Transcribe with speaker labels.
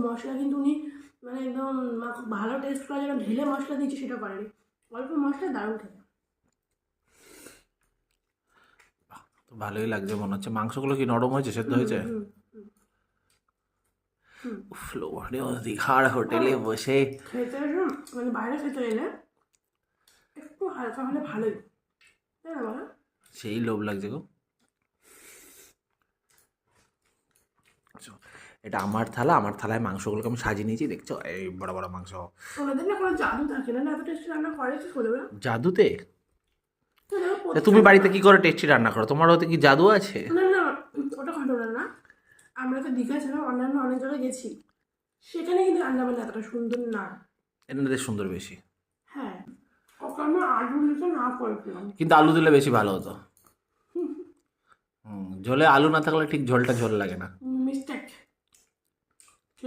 Speaker 1: মশলা কিন্তু উনি মানে একদম ভালো টেস্ট করা যেন ঢেলে মশলা দিচ্ছে সেটা করেনি, অল্প মশলা দারুণ খেতে।
Speaker 2: তো ভালোই লাগছে মনে হচ্ছে। মাংসগুলো কি নরম হয়েছে, সেদ্ধ হয়েছে? উফ, লোভনীয় দীঘার হোটেলে বসে
Speaker 1: খেতে মানে বাইরে খেতে এলে একটু হালকা হলে ভালোই, তাই না বলো?
Speaker 2: সেই লোভ লাগছে গো। এটা আমার থালা, আমার থালায় মাংসগুলোকে আমি সাজিয়ে নিয়েছি, দেখছো এই বড় বড় মাংস।
Speaker 1: ওনাদের না কোনো জাদু থাকে না, এত টেস্টি রান্না করে কি করে ওরা?
Speaker 2: জাদুতে? তা তুমি বাড়িতে কি করে টেস্টি রান্না করো? তোমার হতে কি জাদু আছে?
Speaker 1: না না, ওটা ঘটনা না। আমরা তো দীঘা ছিলাম, অন্যান্য অনেক জায়গায় গেছি, সেখানে কিন্তু রান্নাবান্না এতটা সুন্দর না।
Speaker 2: এনাদের সুন্দর বেশি।
Speaker 1: হ্ঁ, ওকে আমি আলু দিতে না করেছিলাম।
Speaker 2: কিন্তু আলু দিলে বেশি ভালো হতো। ঝোলে আলু না থাকলে ঠিক ঝোলটা ঝোল লাগে না।
Speaker 1: মিস্টেক।